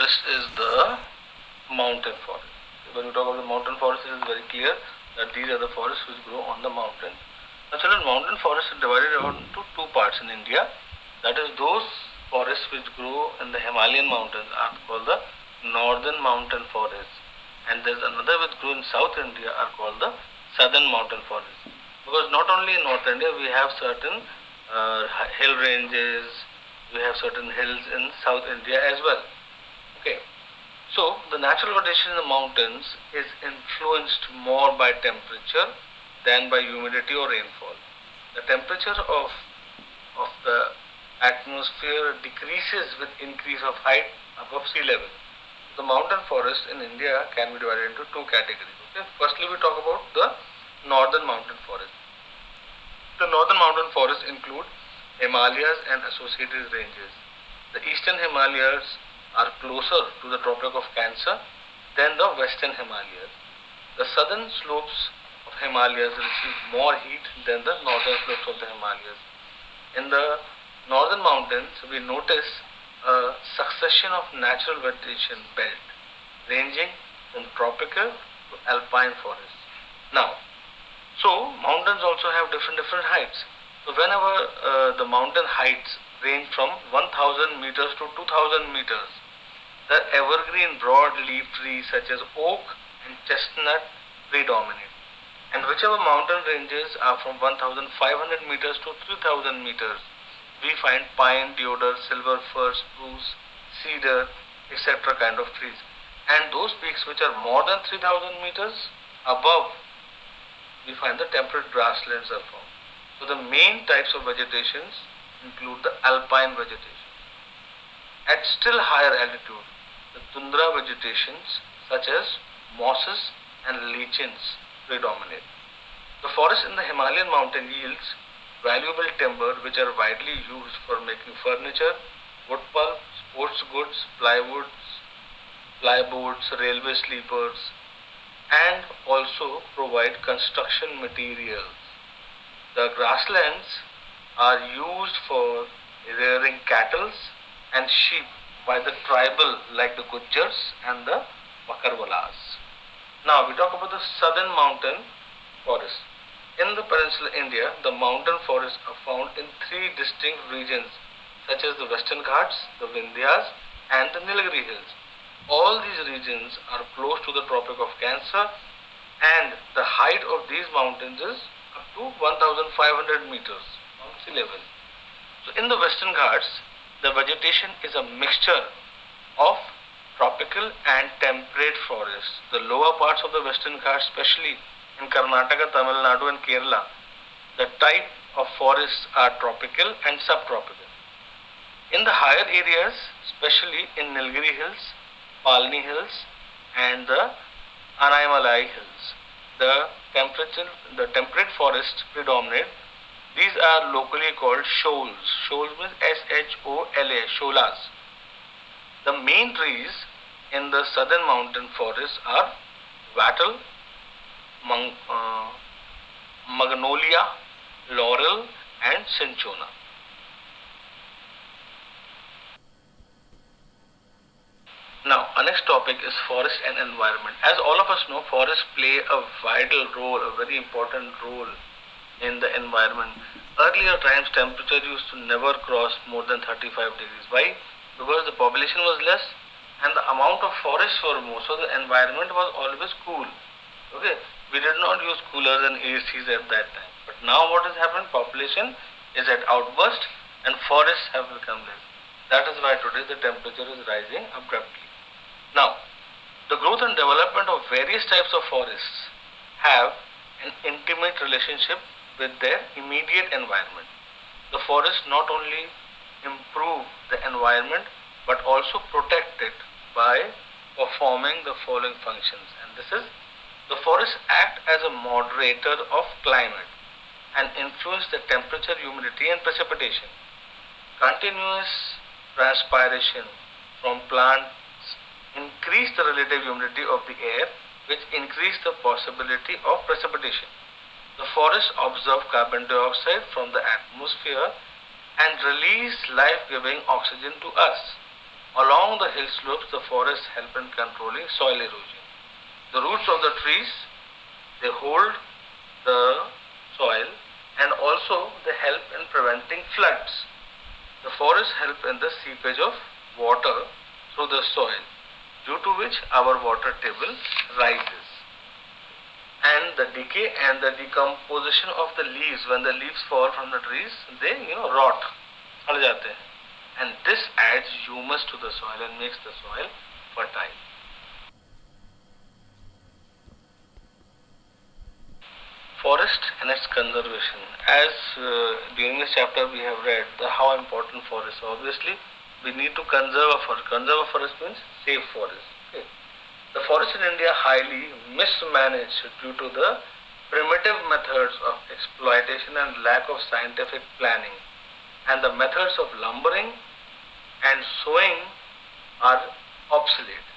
forest is the mountain forest. When we talk about the mountain forest, it is very clear that these are the forests which grow on the mountain. Now, children, mountain forests are divided into two parts in India. That is, those forests which grow in the Himalayan mountains are called the northern mountain forests, and there's another which grow in South India are called the southern mountain forests. Because not only in North India we have certain hill ranges, we have certain hills in South India as well. Okay. So the natural vegetation in the mountains is influenced more by temperature than by humidity or rainfall. The temperature of the atmosphere decreases with increase of height above sea level. The mountain forest in India can be divided into two categories. Okay? Firstly, we talk about the northern mountain forest. The northern mountain forests include Himalayas and associated ranges. The eastern Himalayas are closer to the Tropic of Cancer than the western Himalayas. The southern slopes of Himalayas receive more heat than the northern slopes of the Himalayas. In the northern mountains, we notice a succession of natural vegetation belt ranging from tropical to alpine forests. Now, so mountains also have different heights. So whenever the mountain heights range from 1000 meters to 2000 meters, the evergreen broad-leaf trees such as oak and chestnut predominate. And whichever mountain ranges are from 1500 meters to 3000 meters, we find pine, deodar, silver fir, spruce, cedar, etc. kind of trees. And those peaks which are more than 3000 meters above, we find the temperate grasslands are formed. So the main types of vegetations include the alpine vegetation. At still higher altitude, the tundra vegetations such as mosses and lichens predominate. The forest in the Himalayan mountain yields valuable timber which are widely used for making furniture, wood pulp, sports goods, plyboards, railway sleepers, and also provide construction materials. The grasslands are used for rearing cattle and sheep by the tribal like the Gujjars and the Bakarwalas. Now we talk about the southern mountain forests. In the peninsular India, the mountain forests are found in three distinct regions such as the Western Ghats, the Vindhyas and the Nilgiri Hills. All these regions are close to the Tropic of Cancer and the height of these mountains is up to 1500 meters from sea level. So in the Western Ghats, the vegetation is a mixture of tropical and temperate forests. The lower parts of the Western Ghats, especially in Karnataka, Tamil Nadu and Kerala, the type of forests are tropical and subtropical. In the higher areas, especially in Nilgiri Hills, Palni Hills and the Anaimalai Hills, the temperate forests predominate. These are locally called shoals. Shoals means S-H-O-L-A, sholas. The main trees in the southern mountain forests are wattle, magnolia, laurel and cinchona. Now, our next topic is forest and environment. As all of us know, forests play a vital role, a very important role in the environment. Earlier times, temperature used to never cross more than 35 degrees. Why? Because the population was less and the amount of forests were more, so the environment was always cool. Okay, we did not use coolers and ACs at that time. But now what has happened? Population is at outburst and forests have become less. That is why today the temperature is rising abruptly. Now, the growth and development of various types of forests have an intimate relationship with their immediate environment. The forests not only improve the environment but also protect it by performing the following functions. And this is, the forests act as a moderator of climate and influence the temperature, humidity and precipitation. Continuous transpiration from plants increase the relative humidity of the air, which increase the possibility of precipitation. The forests absorb carbon dioxide from the atmosphere and release life-giving oxygen to us. Along the hill slopes, the forests help in controlling soil erosion. The roots of the trees, they hold the soil, and also they help in preventing floods. The forests help in the seepage of water through the soil, due to which our water table rises. And the decay and the decomposition of the leaves, when the leaves fall from the trees, they rot, सड़ जाते हैं. And this adds humus to the soil and makes the soil fertile. Forest and its conservation. As during this chapter we have read how important forest. Obviously, we need to conserve a forest. Conserve a forest means save forest. Okay. The forests in India are highly mismanaged due to the primitive methods of exploitation and lack of scientific planning. And the methods of lumbering and sowing are obsolete.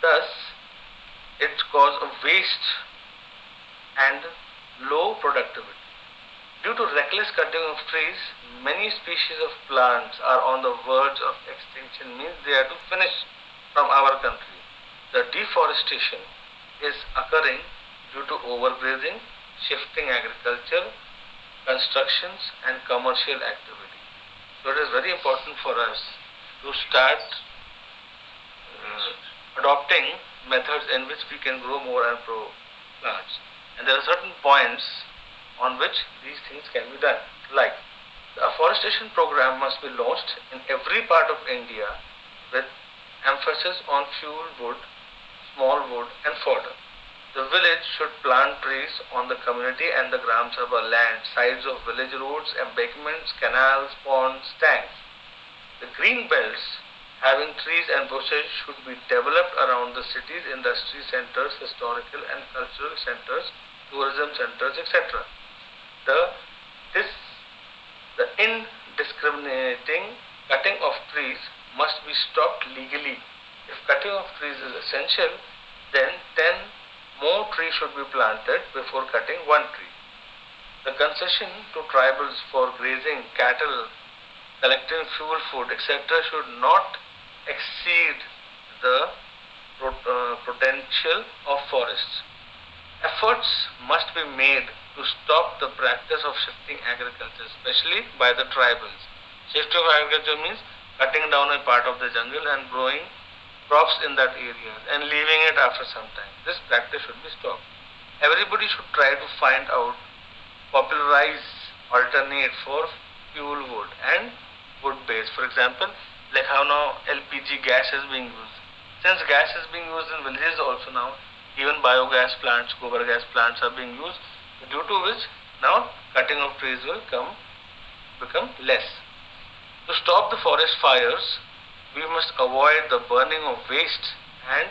Thus, it causes a waste and low productivity. Due to reckless cutting of trees, many species of plants are on the verge of extinction, means they are to finish from our country. The deforestation is occurring due to overgrazing, shifting agriculture, constructions and commercial activity. So it is very important for us to start adopting methods in which we can grow more and grow plants. And there are certain points on which these things can be done. Like, the afforestation program must be launched in every part of India with emphasis on fuel wood, small wood and fodder. The village should plant trees on the community and the Gram Sabha land, sides of village roads, embankments, canals, ponds, tanks. The green belts having trees and bushes should be developed around the cities, industry centers, historical and cultural centers, tourism centers, etc. The indiscriminating cutting of trees must be stopped legally. If cutting of trees is essential, then 10 more trees should be planted before cutting one tree. The concession to tribals for grazing cattle, collecting fuel, food, etc. should not exceed the potential of forests. Efforts must be made to stop the practice of shifting agriculture, especially by the tribals. Shifting of agriculture means cutting down a part of the jungle and growing crops in that area and leaving it after some time. This practice should be stopped. Everybody should try to find out, popularize alternate for fuel wood and wood base. For example, like how now LPG gas is being used. Since gas is being used in villages also now, even biogas plants, gobar gas plants are being used, due to which now cutting of trees will become less. To stop the forest fires, we must avoid the burning of waste and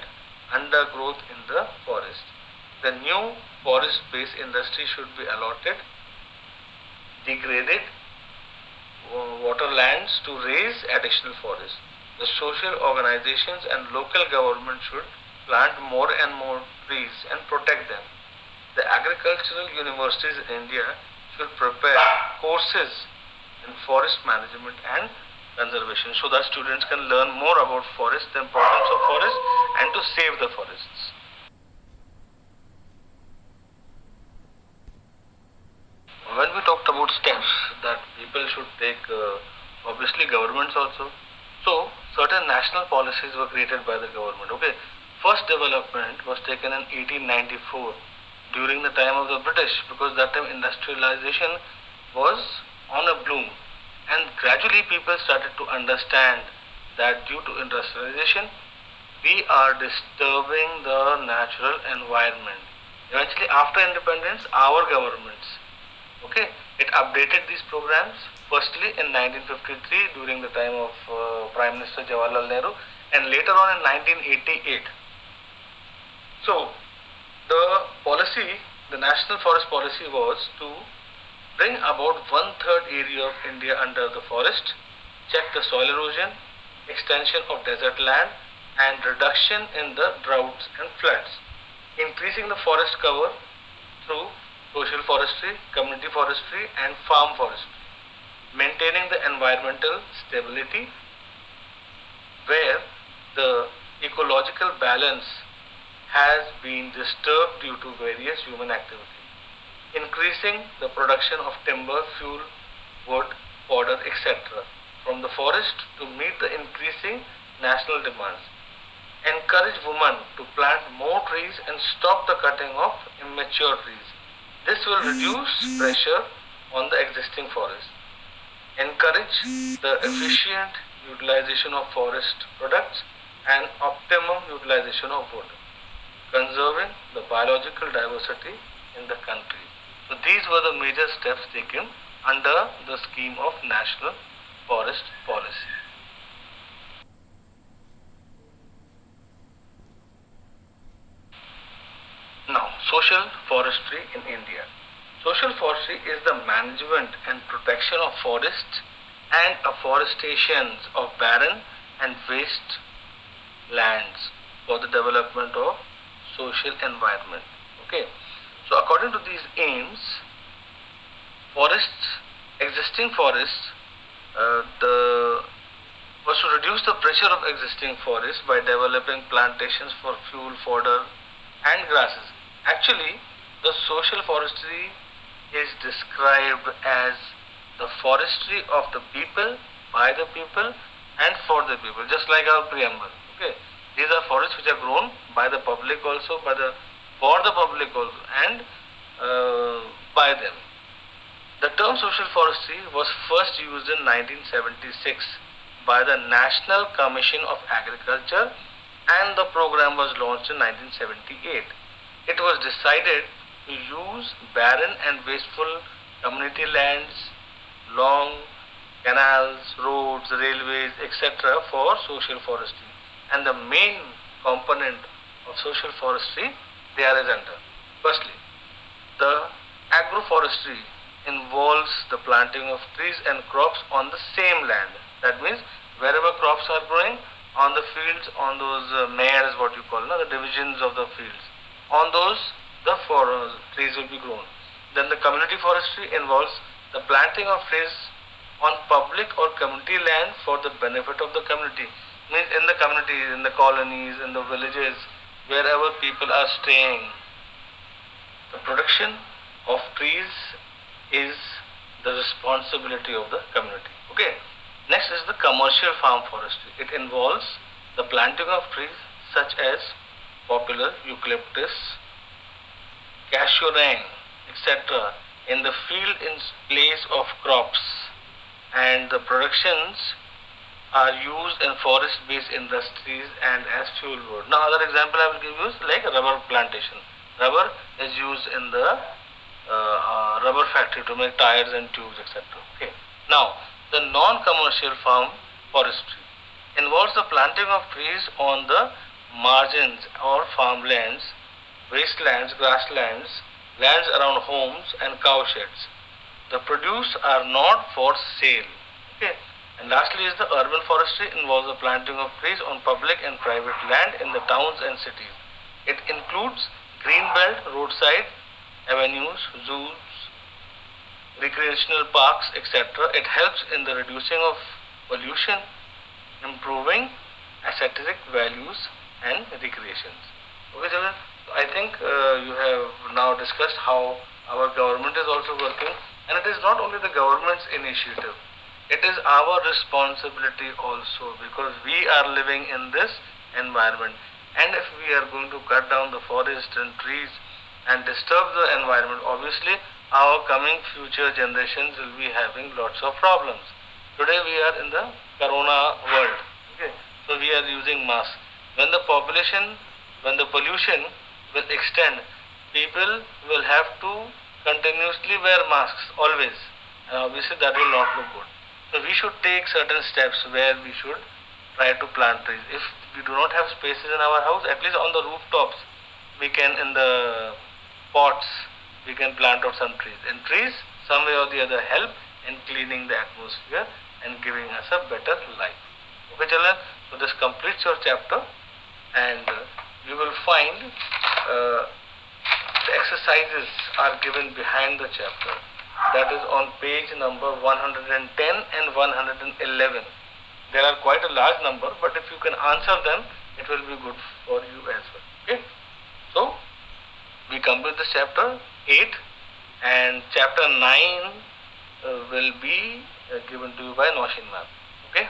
undergrowth in the forest. The new forest-based industry should be allotted degraded waterlands to raise additional forests. The social organizations and local government should plant more and more trees and protect them. The agricultural universities in India should prepare courses in forest management and conservation so that students can learn more about forests, the importance of forests, and to save the forests. When we talked about steps that people should take, obviously governments also, so certain national policies were created by the government. Okay, first development was taken in 1894 during the time of the British, because that time industrialization was on a bloom, and gradually people started to understand that due to industrialization we are disturbing the natural environment. Eventually, after independence, our governments, it updated these programs, firstly in 1953 during the time of Prime Minister Jawaharlal Nehru, and later on in 1988. So the National Forest Policy was to bring about 1/3 area of India under the forest, check the soil erosion, extension of desert land, and reduction in the droughts and floods, increasing the forest cover through social forestry, community forestry, and farm forestry, maintaining the environmental stability, where the ecological balance has been disturbed due to various human activities, increasing the production of timber, fuel, wood, fodder, etc. from the forest to meet the increasing national demands. Encourage women to plant more trees and stop the cutting of immature trees. This will reduce pressure on the existing forest. Encourage the efficient utilization of forest products and optimum utilization of wood, conserving the biological diversity in the country. So these were the major steps taken under the scheme of National Forest Policy. Now, social forestry in India. Social forestry is the management and protection of forests and afforestation of barren and waste lands for the development of social environment. Okay. So according to these aims, forests, existing forests, the was to reduce the pressure of existing forests by developing plantations for fuel, fodder, and grasses. Actually, the social forestry is described as the forestry of the people, by the people, and for the people, just like our preamble. Okay, these are forests which are grown by the public also, for the public also, and by them. The term social forestry was first used in 1976 by the National Commission of Agriculture, and the program was launched in 1978. It was decided to use barren and wasteful community lands, long canals, roads, railways, etc. for social forestry. And the main component of social forestry they are as under. Firstly, the agroforestry involves the planting of trees and crops on the same land. That means wherever crops are growing, on the fields, on those mares, what you call, the divisions of the fields, on those the trees will be grown. Then the community forestry involves the planting of trees on public or community land for the benefit of the community. Means in the communities, in the colonies, in the villages, wherever people are staying. The production of trees is the responsibility of the community. Okay. Next is the commercial farm forestry. It involves the planting of trees such as popular, eucalyptus, casuarine, etc. in the field in place of crops, and the productions are used in forest-based industries and as fuel wood. Now, other example I will give you is like rubber plantation. Rubber is used in the rubber factory to make tires and tubes, etc. Okay. Now, the non-commercial farm forestry involves the planting of trees on the margins or farmlands, wastelands, grasslands, lands around homes and cow sheds. The produce are not for sale. Okay. And lastly is the urban forestry involves the planting of trees on public and private land in the towns and cities. It includes green belt, roadside, avenues, zoos, recreational parks, etc. It helps in the reducing of pollution, improving aesthetic values and recreations. Okay, children, I think you have now discussed how our government is also working, and it is not only the government's initiative, it is our responsibility also, because we are living in this environment, and if we are going to cut down the forest and trees and disturb the environment, obviously our coming future generations will be having lots of problems. Today we are in the corona world. Okay? So we are using masks. When the pollution will extend, people will have to continuously wear masks always, and obviously that will not look good. So we should take certain steps where we should try to plant trees. If we do not have spaces in our house, at least on the rooftops, we can, in the pots, we can plant out some trees. And trees, some way or the other, help in cleaning the atmosphere and giving us a better life. Okay, children, so this completes your chapter, and you will find the exercises are given behind the chapter. That is on page number 110 and 111. There are quite a large number, but if you can answer them, it will be good for you as well. Okay. So we complete this chapter 8, and chapter 9 will be given to you by Noshin ma'am. Okay.